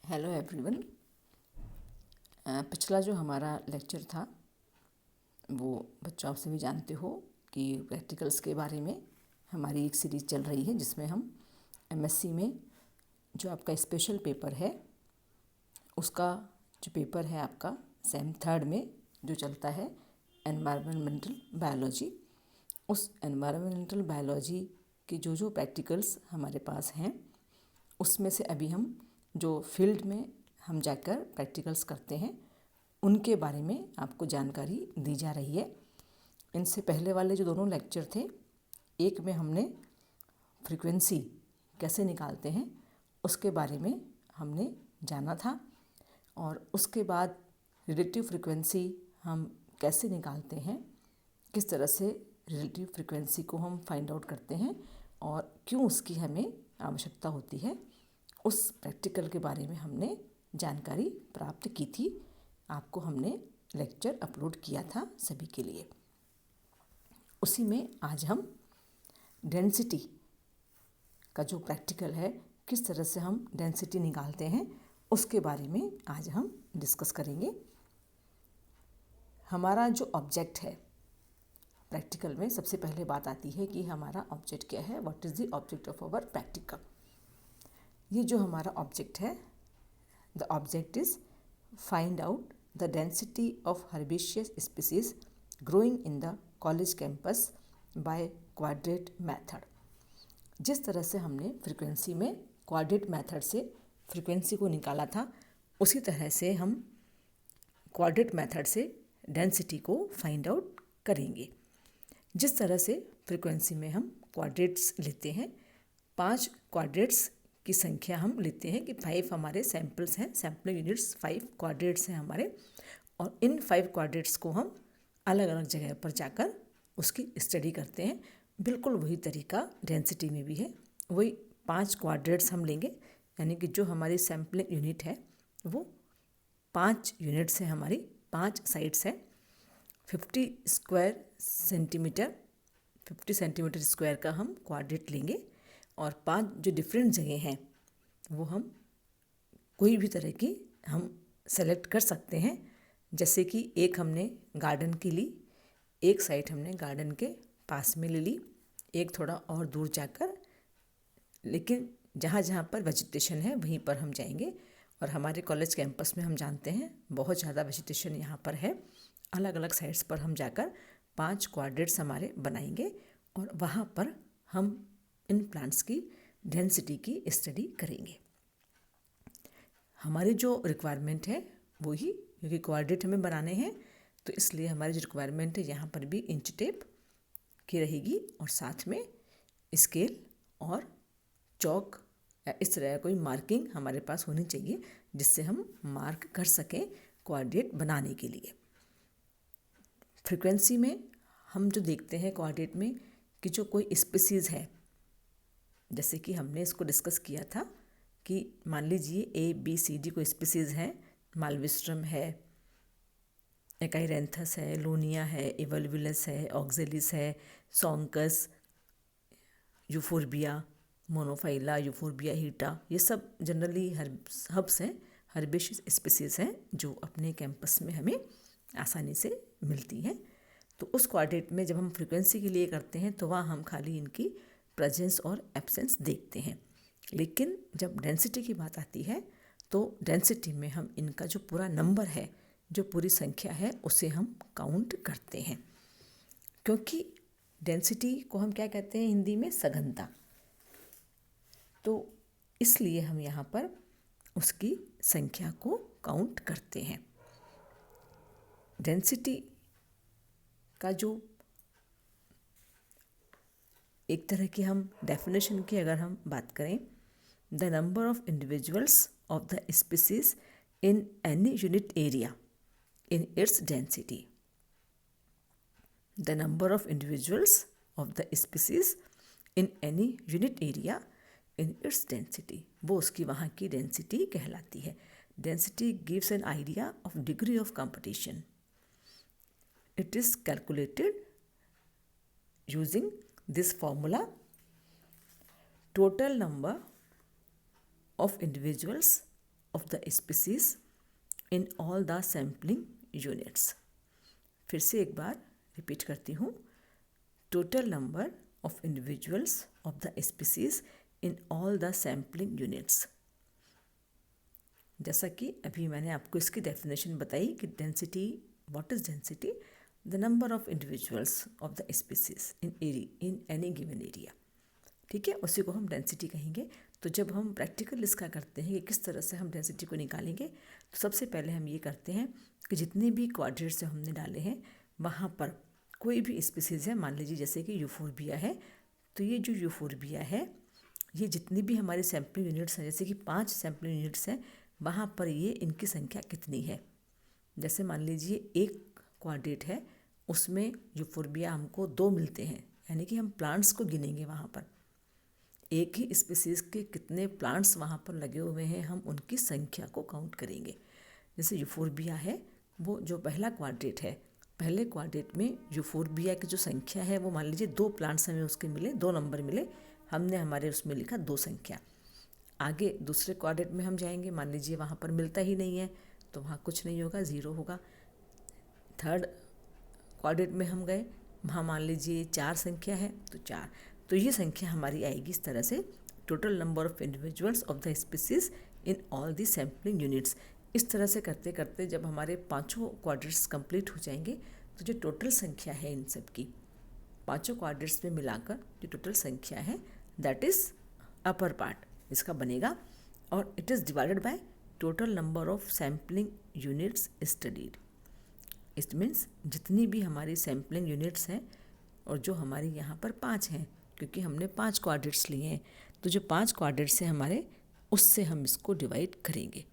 Hello everyone. पिछला जो हमारा लेक्चर था वो बच्चों आप सभी जानते हो कि प्रैक्टिकल्स के बारे में हमारी एक सीरीज़ चल रही है जिसमें हम एमएससी में जो आपका स्पेशल पेपर है उसका जो पेपर है आपका सेम थर्ड में जो चलता है एनवायरमेंटल बायोलॉजी, उस एनवायरमेंटल बायोलॉजी के जो प्रैक्टिकल्स हमारे पास हैं उसमें से अभी हम जो फील्ड में हम जाकर प्रैक्टिकल्स करते हैं उनके बारे में आपको जानकारी दी जा रही है। इनसे पहले वाले जो दोनों लेक्चर थे, एक में हमने फ्रीक्वेंसी कैसे निकालते हैं उसके बारे में हमने जाना था, और उसके बाद रिलेटिव फ्रीक्वेंसी हम कैसे निकालते हैं, किस तरह से रिलेटिव फ्रीक्वेंसी को हम फाइंड आउट करते हैं और क्यों उसकी हमें आवश्यकता होती है, उस प्रैक्टिकल के बारे में हमने जानकारी प्राप्त की थी। आपको हमने लेक्चर अपलोड किया था सभी के लिए। उसी में आज हम डेंसिटी का जो प्रैक्टिकल है, किस तरह से हम डेंसिटी निकालते हैं उसके बारे में आज हम डिस्कस करेंगे। हमारा जो ऑब्जेक्ट है प्रैक्टिकल में, सबसे पहले बात आती है कि हमारा ऑब्जेक्ट क्या है, what is the object of our practical. ये जो हमारा ऑब्जेक्ट है, the object is find out the density of herbaceous species growing in the college campus by quadrat method. जिस तरह से हमने फ्रीक्वेंसी में क्वाड्रेट मेथड से फ्रीक्वेंसी को निकाला था, उसी तरह से हम क्वाड्रेट मेथड से डेंसिटी को फाइंड आउट करेंगे। जिस तरह से फ्रीक्वेंसी में हम क्वाड्रेट्स लेते हैं, 5 क्वाड्रेट्स की संख्या हम लेते हैं कि 5 हमारे सैम्पल्स हैं, सैम्पलिंग यूनिट्स 5 क्वाड्रेट्स हैं हमारे, और इन 5 क्वाड्रेट्स को हम अलग अलग जगह पर जाकर उसकी स्टडी करते हैं। बिल्कुल वही तरीका डेंसिटी में भी है, वही 5 क्वाड्रेट्स हम लेंगे, यानी कि जो हमारी सैम्पलिंग यूनिट है वो 5 यूनिट्स हैं, हमारी 5 साइड्स हैं। 50 स्क्वायर सेंटीमीटर 50 सेंटीमीटर स्क्वायर का हम क्वाड्रेट लेंगे, और 5 जो डिफरेंट जगह हैं वो हम कोई भी तरह की हम सेलेक्ट कर सकते हैं। जैसे कि एक हमने गार्डन की ली, एक साइड हमने गार्डन के पास में ले ली, एक थोड़ा और दूर जाकर, लेकिन जहाँ जहाँ पर वेजिटेशन है वहीं पर हम जाएंगे। और हमारे कॉलेज कैंपस में हम जानते हैं बहुत ज़्यादा वेजिटेशन यहाँ पर है। अलग अलग साइड्स पर हम जाकर 5 क्वाड्रेट्स हमारे बनाएंगे और वहाँ पर हम इन प्लांट्स की डेंसिटी की स्टडी करेंगे। हमारी जो रिक्वायरमेंट है वो ही, क्योंकि क्वाड्रेट हमें बनाने हैं तो इसलिए हमारी जो रिक्वायरमेंट है यहाँ पर भी इंच टेप की रहेगी, और साथ में स्केल और चौक या इस तरह कोई मार्किंग हमारे पास होनी चाहिए जिससे हम मार्क कर सकें क्वाड्रेट बनाने के लिए। फ्रीक्वेंसी में हम जो देखते हैं क्वाड्रेट में कि जो कोई स्पीसीज़ है, जैसे कि हमने इसको डिस्कस किया था कि मान लीजिए ABCD कोई स्पीसीज़ है, मालविस्ट्रम है, एकाइरेंथस है, लोनिया है, इवल्वुलस है, ऑक्जेलिस है, सॉन्कस, यूफोर्बिया, मोनोफाइला, यूफोर्बिया हीटा, ये सब जनरली हर्ब्स हैं, हर्बेशियस स्पीसीज़ हैं जो अपने कैंपस में हमें आसानी से मिलती हैं। तो उस क्वाड्रेट में जब हम फ्रीक्वेंसी के लिए करते हैं तो वहाँ हम खाली इनकी प्रेजेंस और एब्सेंस देखते हैं, लेकिन जब डेंसिटी की बात आती है तो डेंसिटी में हम इनका जो पूरा नंबर है, जो पूरी संख्या है, उसे हम काउंट करते हैं। क्योंकि डेंसिटी को हम क्या कहते हैं हिंदी में, सघनता, तो इसलिए हम यहाँ पर उसकी संख्या को काउंट करते हैं। डेंसिटी का जो एक तरह की हम डेफिनेशन की अगर हम बात करें, the number of individuals of the species in any unit area in its density. The number of individuals of the species in any unit area in its density, वो उसकी वहाँ की डेंसिटी कहलाती है। Density gives an idea of degree of competition. It is calculated using this formula: total number of individuals of the species in all the sampling units. फिर से एक बार repeat करती हूँ. Total number of individuals of the species in all the sampling units. जैसा कि अभी मैंने आपको इसकी डेफिनेशन बताई कि density, what is density? The number of individuals of the species in any given area. ठीक है, उसी को हम डेंसिटी कहेंगे. तो जब हम प्रैक्टिकल इसका करते हैं कि किस तरह से हम डेंसिटी को निकालेंगे, तो सबसे पहले हम ये करते हैं कि जितने भी क्वाड्रेट्स हमने डाले हैं वहाँ पर कोई भी स्पीसीज़ है, मान लीजिए जैसे कि यूफोर्बिया है, तो ये जो यूफोर्बिया है, ये जितनी भी हमारे सैम्पलिंग यूनिट्स हैं, जैसे कि 5 सैम्पलिंग यूनिट्स हैं, वहाँ पर ये इनकी संख्या कितनी है. जैसे मान लीजिए एक क्वाड्रेट है, उसमें यूफोर्बिया हमको 2 मिलते हैं, यानी कि हम प्लांट्स को गिनेंगे वहाँ पर. एक ही स्पीसीज़ के कितने प्लांट्स वहाँ पर लगे हुए हैं, हम उनकी संख्या को काउंट करेंगे. जैसे यूफोर्बिया है, वो जो पहला क्वाड्रेट है, पहले क्वाड्रेट में यूफोर्बिया की जो संख्या है वो मान लीजिए 2 प्लांट्स हमें उसके मिले, 2 नंबर मिले, हमने हमारे उसमें लिखा 2 संख्या. आगे दूसरे क्वाड्रेट में हम जाएंगे, मान लीजिए वहाँ पर मिलता ही नहीं है, तो वहाँ कुछ नहीं होगा, 0 होगा. थर्ड क्वाड्रेट में हम गए, वहाँ मान लीजिए 4 संख्या है, तो 4. तो ये संख्या हमारी आएगी इस तरह से, total number of individuals of the species in all the sampling units. इस तरह से करते करते जब हमारे 5 क्वाड्रेट्स कंप्लीट हो जाएंगे, तो जो टोटल संख्या है इन सब की 5 क्वाड्रेट्स में मिलाकर जो टोटल संख्या है, दैट इज़ अपर पार्ट इसका बनेगा, और it is divided by total number of sampling units studied. It means जितनी भी हमारी सैम्पलिंग यूनिट्स हैं, और जो हमारे यहाँ पर 5 हैं, क्योंकि हमने 5 क्वाड्रेट्स लिए हैं, तो जो 5 क्वाड्रेट्स हैं हमारे, उससे हम इसको डिवाइड करेंगे.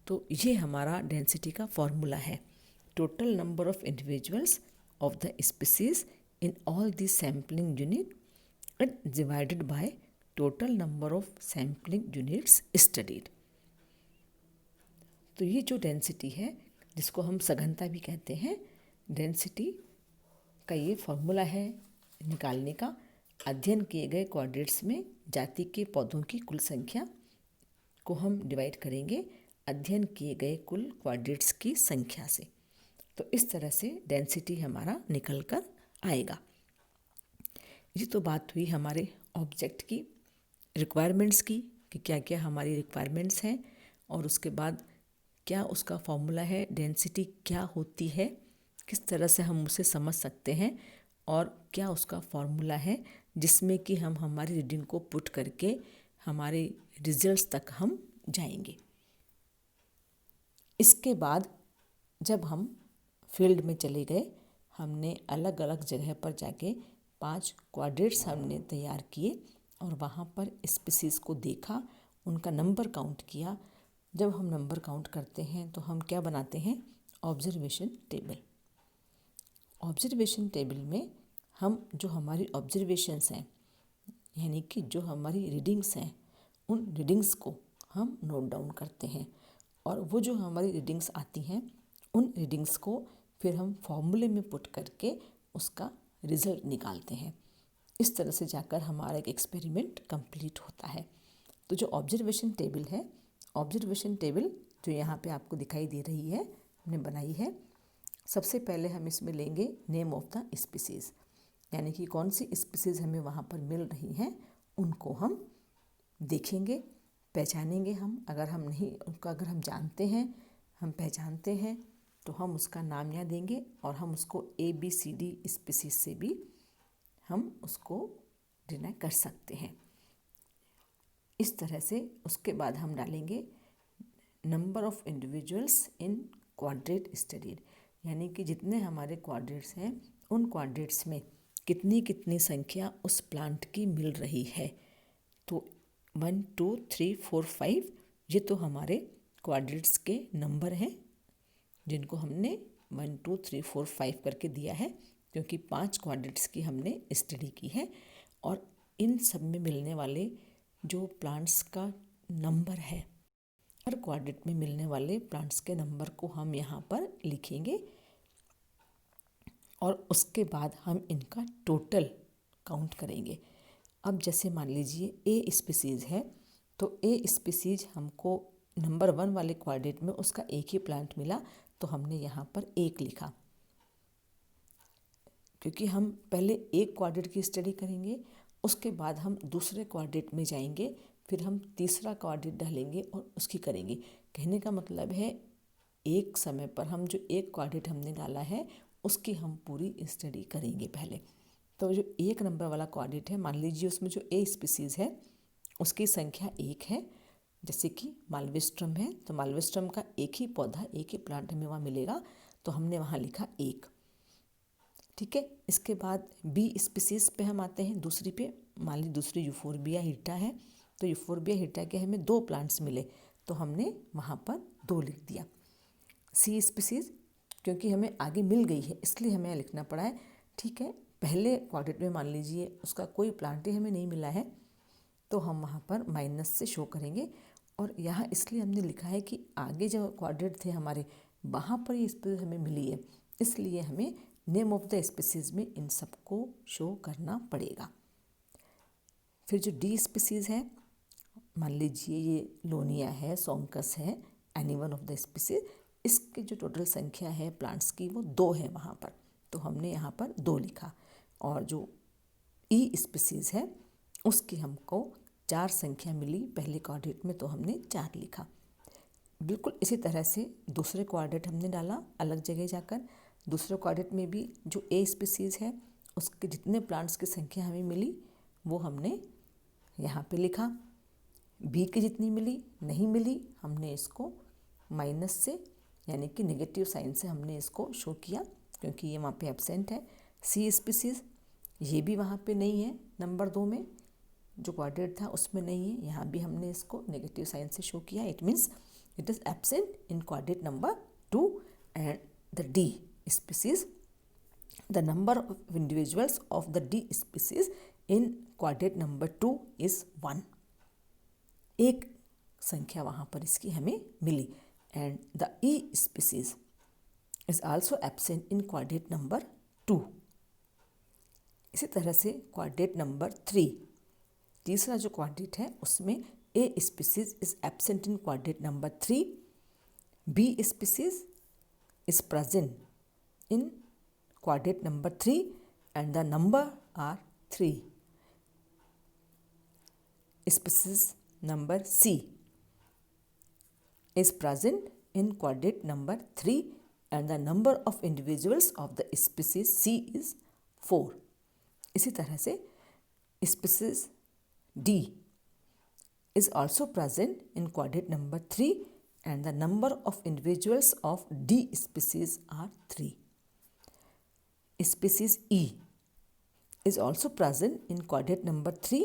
तो ये हमारा डेंसिटी का फॉर्मूला है. Total number of individuals of the species in all the sampling unit and divided by total number of sampling units studied. तो ये जो डेंसिटी है, जिसको हम सघनता भी कहते हैं, डेंसिटी का ये फॉर्मूला है निकालने का. अध्ययन किए गए क्वाड्रेट्स में जाति के पौधों की कुल संख्या को हम डिवाइड करेंगे अध्ययन किए गए कुल क्वाड्रेट्स की संख्या से. तो इस तरह से डेंसिटी हमारा निकल कर आएगा. ये तो बात हुई हमारे ऑब्जेक्ट की, रिक्वायरमेंट्स की, कि क्या क्या हमारी रिक्वायरमेंट्स हैं, और उसके बाद क्या उसका फॉर्मूला है, डेंसिटी क्या होती है, किस तरह से हम उसे समझ सकते हैं, और क्या उसका फॉर्मूला है जिसमें कि हम हमारी रीडिंग को पुट करके हमारे रिजल्ट्स तक हम जाएंगे. इसके बाद जब हम फील्ड में चले गए, हमने अलग अलग जगह पर जाके 5 क्वाड्रेट्स हमने तैयार किए, और वहाँ पर स्पीसीज़ को देखा, उनका नंबर काउंट किया. जब हम नंबर काउंट करते हैं तो हम क्या बनाते हैं, ऑब्जर्वेशन टेबल. ऑब्जर्वेशन टेबल में हम जो हमारी ऑब्जर्वेशंस हैं, यानी कि जो हमारी रीडिंग्स हैं, उन रीडिंग्स को हम नोट डाउन करते हैं, और वो जो हमारी रीडिंग्स आती हैं, उन रीडिंग्स को फिर हम फॉर्मूले में पुट करके उसका रिज़ल्ट निकालते हैं. इस तरह से जाकर हमारा एक एक्सपेरिमेंट कंप्लीट होता है. तो जो ऑब्जर्वेशन टेबल है, ऑब्जर्वेशन टेबल जो यहाँ पे आपको दिखाई दे रही है, हमने बनाई है. सबसे पहले हम इसमें लेंगे नेम ऑफ द स्पीसीज़, यानी कि कौन सी स्पीसीज़ हमें वहाँ पर मिल रही हैं, उनको हम देखेंगे, पहचानेंगे. हम अगर हम नहीं उनका अगर हम जानते हैं, हम पहचानते हैं, तो हम उसका नाम यहाँ देंगे, और हम उसको ABCD स्पीसीज़ से भी हम उसको डिनाई कर सकते हैं. इस तरह से उसके बाद हम डालेंगे number of individuals in quadrat studied, यानी कि जितने हमारे क्वाड्रेट्स हैं, उन क्वाड्रेट्स में कितनी कितनी संख्या उस प्लांट की मिल रही है. तो 1 2 3 4 5 ये तो हमारे क्वाड्रेट्स के नंबर हैं, जिनको हमने 1 2 3 4 5 करके दिया है, क्योंकि 5 क्वाड्रेट्स की हमने स्टडी की है. और इन सब में मिलने वाले जो प्लांट्स का नंबर है, हर क्वाड्रेट में मिलने वाले प्लांट्स के नंबर को हम यहाँ पर लिखेंगे, और उसके बाद हम इनका टोटल काउंट करेंगे. अब जैसे मान लीजिए A स्पीसीज़ है, तो A स्पीसीज़ हमको नंबर 1 वाले क्वाड्रेंट में उसका एक ही प्लांट मिला, तो हमने यहाँ पर 1 लिखा, क्योंकि हम पहले एक क्वाड्रेंट की स्टडी करेंगे, उसके बाद हम दूसरे क्वाड्रेंट में जाएंगे, फिर हम तीसरा क्वाड्रेंट डालेंगे और उसकी करेंगे। कहने का मतलब है एक समय पर हम जो एक क्वाड्रेंट हमने डाला है उसकी हम पूरी स्टडी करेंगे पहले। तो जो 1 नंबर वाला क्वाड्रेंट है, मान लीजिए उसमें जो ए स्पीसीज़ है उसकी संख्या 1 है, जैसे कि मालवेस्ट्रम है, तो मालवेस्ट्रम का एक ही पौधा, एक ही प्लांट हमें वहाँ मिलेगा, तो हमने वहाँ लिखा 1। ठीक है, इसके बाद बी स्पीसीज़ पे हम आते हैं, दूसरी पे। मान लीजिए दूसरी यूफोर्बिया हिर्टा है, तो यूफोर्बिया हिर्टा के हमें 2 प्लांट्स मिले, तो हमने वहाँ पर 2 लिख दिया। सी स्पीसीज़ क्योंकि हमें आगे मिल गई है इसलिए हमें लिखना पड़ा है। ठीक है, पहले क्वाड्रेंट में मान लीजिए उसका कोई प्लांट ही हमें नहीं मिला है, तो हम वहाँ पर माइनस से शो करेंगे। और यहाँ इसलिए हमने लिखा है कि आगे जो क्वाड्रेंट थे हमारे, वहाँ पर ये स्पीसीज हमें मिली है, इसलिए हमें नेम ऑफ द स्पीसीज में इन सबको शो करना पड़ेगा। फिर जो डी स्पीसीज है, मान लीजिए ये लोनिया है, सोंकस है, any one of the species, इसकी जो टोटल संख्या है प्लांट्स की वो 2 है वहाँ पर, तो हमने यहाँ पर 2 लिखा। और जो ई स्पीसीज है उसकी हमको 4 संख्या मिली पहले क्वाड्रेंट में, तो हमने 4 लिखा। बिल्कुल इसी तरह से दूसरे क्वाड्रेंट हमने डाला अलग जगह जाकर। दूसरे क्वाड्रेंट में भी जो ए स्पीसीज़ है उसके जितने प्लांट्स की संख्या हमें मिली वो हमने यहाँ पे लिखा। बी की जितनी मिली नहीं मिली, हमने इसको माइनस से यानी कि नेगेटिव साइन से हमने इसको शो किया, क्योंकि ये वहाँ पे एब्सेंट है। सी स्पीसीज़ ये भी वहाँ पे नहीं है, नंबर 2 में जो क्वाड्रेंट था उसमें नहीं है, यहाँ भी हमने इसको नेगेटिव साइन से शो किया। It means it is absent in quadrant number 2. And the D species, the number of individuals of the D species in quadrant number 2 is 1. एक संख्या वहाँ पर इसकी हमें मिली। And the E species is also absent in quadrant number 2. इसी तरह से quadrant number 3, तीसरा जो क्वाड्रेंट है उसमें A species is absent in quadrant number 3. B species is present in quadrant number 3 and the number are 3. Species number C is present in quadrant number 3 and the number of individuals of the species C is 4. इसी तरह से species D is also present in quadrant number 3 and the number of individuals of D species are 3. Species E is also present in quadrant number 3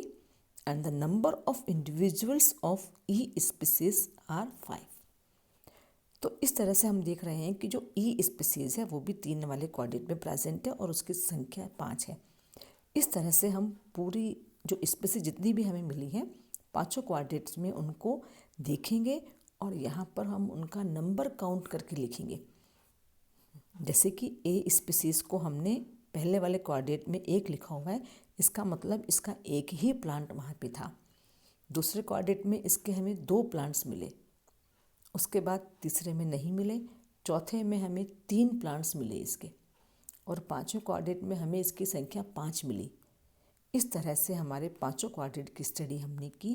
and the number of individuals of E species are 5. तो इस तरह से हम देख रहे हैं कि जो E स्पीसीज़ है वो भी 3 वाले क्वाड्रेंट में प्रेजेंट है और उसकी संख्या 5 है। इस तरह से हम पूरी जो स्पीसीज जितनी भी हमें मिली है 5 क्वाड्रेंट्स में उनको देखेंगे और यहाँ पर हम उनका नंबर काउंट करके लिखेंगे। जैसे कि ए स्पीसीज़ को हमने पहले वाले क्वाड्रेंट में 1 लिखा हुआ है, इसका मतलब इसका एक ही प्लांट वहाँ पे था। दूसरे क्वाड्रेंट में इसके हमें 2 प्लांट्स मिले, उसके बाद तीसरे में नहीं मिले, चौथे में हमें 3 प्लांट्स मिले इसके, और 5वें क्वाड्रेंट में हमें इसकी संख्या 5 मिली। इस तरह से हमारे 5 क्वाड्रेंट की स्टडी हमने की।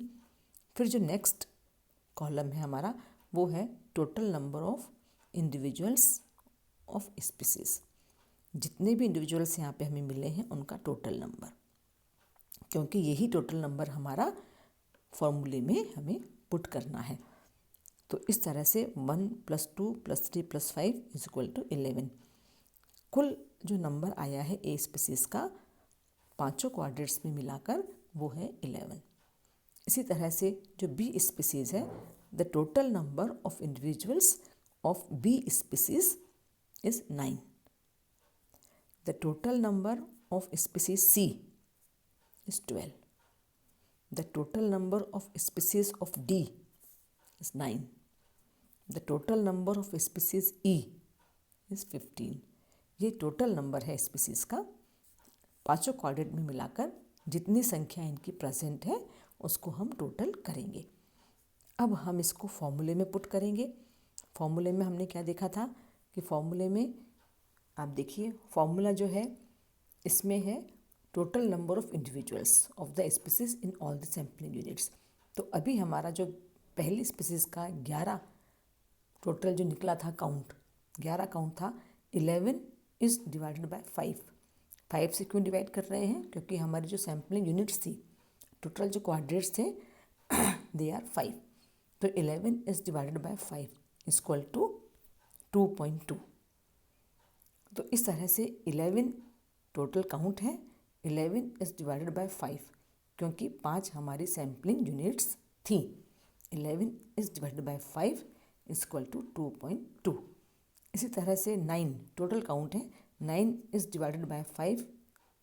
फिर जो नेक्स्ट कॉलम है हमारा वो है total number of individuals of species. जितने भी इंडिविजुअल्स यहाँ पे हमें मिले हैं उनका टोटल नंबर, क्योंकि यही टोटल नंबर हमारा फॉर्मूले में हमें पुट करना है। तो इस तरह से 1 + 2 + 3 + 5 = 11 कुल जो नंबर आया है ए स्पीसीज़ का 5 क्वाड्रेंट्स में मिलाकर वो है 11। इसी तरह से जो बी स्पीसीज़ है, the total number of individuals of B species is 9। The total number of species C is 12। The total number of species of D is 9। The total number of species E is 15। ये total number है species का 5 quadrant में मिलाकर जितनी संख्या इनकी present है उसको हम टोटल करेंगे। अब हम इसको फॉर्मूले में पुट करेंगे। फॉर्मूले में हमने क्या देखा था कि फॉर्मूले में आप देखिए फॉर्मूला जो है इसमें है total number of individuals of the species in all the sampling units. तो अभी हमारा जो पहली स्पीसीज का 11 टोटल जो निकला था काउंट, 11 काउंट था। 11 इज डिवाइडेड बाय 5 से क्यों डिवाइड कर रहे हैं? क्योंकि हमारी जो सैम्पलिंग यूनिट्स थी, टोटल जो क्वाड्रेट्स थे दे आर 5। तो 11 is divided by 5 equal to 2.2। तो इस तरह से 11 टोटल काउंट है, 11 इज डिवाइडेड बाय 5 क्योंकि 5 हमारी सैम्पलिंग यूनिट्स थी। 11 is divided by 5 equal to 2.2। इसी तरह से 9 टोटल काउंट है, 9 is divided by 5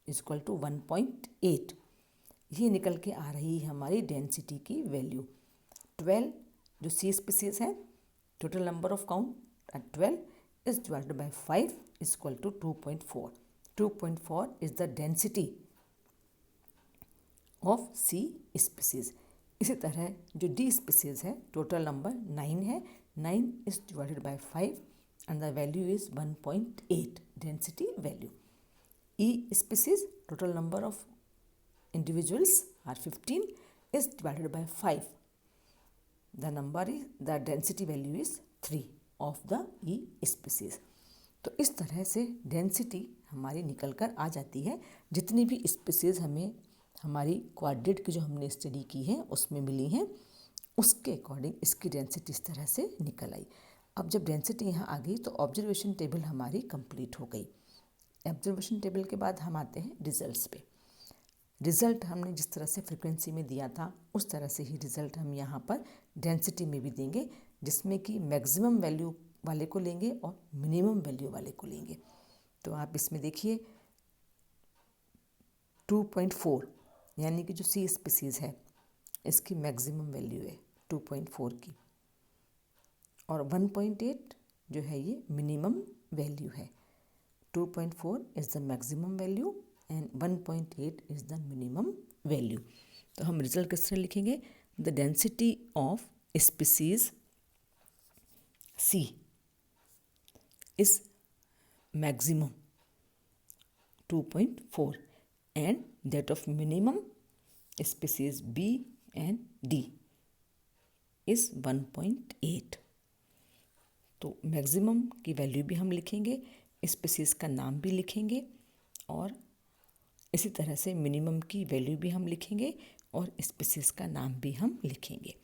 equal to 1.8। ये निकल के आ रही है हमारी डेंसिटी की वैल्यू। 12 जो सी स्पीसीज है, total number of count 12 is divided by 5 equal to 2.4। 2.4 is the density of C species। इसी तरह जो D species है, टोटल नंबर 9 है, 9 is divided by 5 and the value is 1.8 density value। E species total number of individuals are 15 is divided by 5, the density value is 3 of the E species। तो इस तरह से density हमारी निकल कर आ जाती है। जितनी भी स्पीसीज़ हमें हमारी क्वाड्रेट की जो हमने स्टडी की है उसमें मिली हैं, उसके अकॉर्डिंग इसकी डेंसिटी इस तरह से निकल आई। अब जब डेंसिटी यहाँ आ गई तो ऑब्जर्वेशन टेबल हमारी कंप्लीट हो गई। ऑब्जर्वेशन टेबल के बाद हम आते हैं रिजल्ट्स पे। रिज़ल्ट हमने जिस तरह से फ्रिक्वेंसी में दिया था उस तरह से ही रिज़ल्ट हम यहाँ पर डेंसिटी में भी देंगे, जिसमें कि मैक्सिमम वैल्यू वाले को लेंगे और मिनिमम वैल्यू वाले को लेंगे। तो आप इसमें देखिए 2.4 यानी कि जो सी स्पीसीज़ है इसकी मैक्सिमम वैल्यू है 2.4 की, और 1.8 जो है ये मिनिमम वैल्यू है। 2.4 is the maximum value and 1.8 is the minimum value. तो हम रिजल्ट किस तरह लिखेंगे? The density of species C is maximum 2.4 and that of minimum species B and D is 1.8। तो मैक्सिमम की वैल्यू भी हम लिखेंगे, स्पीसीज़ का नाम भी लिखेंगे, और इसी तरह से मिनिमम की वैल्यू भी हम लिखेंगे और स्पीसीज़ का नाम भी हम लिखेंगे।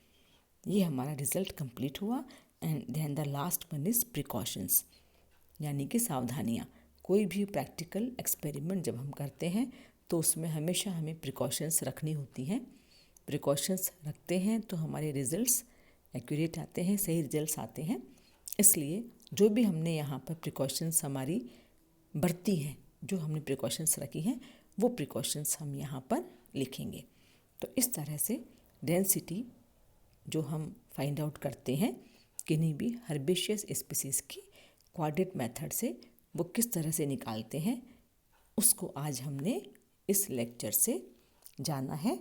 ये हमारा रिज़ल्ट कंप्लीट हुआ। And then the last one is precautions, यानी कि सावधानियाँ। कोई भी प्रैक्टिकल एक्सपेरिमेंट जब हम करते हैं तो उसमें हमेशा हमें प्रिकॉशंस रखनी होती हैं। प्रिकॉशंस रखते हैं तो हमारे रिजल्ट्स एक्यूरेट आते हैं, सही रिजल्ट्स आते हैं। इसलिए जो भी हमने यहाँ पर प्रिकॉशंस हमारी बरती हैं, जो हमने प्रिकॉशंस रखी हैं, वो प्रिकॉशंस हम यहाँ पर लिखेंगे। तो इस तरह से डेंसिटी जो हम फाइंड आउट करते हैं किन्हीं भी हर्बेशियस स्पीसीज़ की क्वाड्रेट मेथड से, वो किस तरह से निकालते हैं, उसको आज हमने इस लेक्चर से जाना है।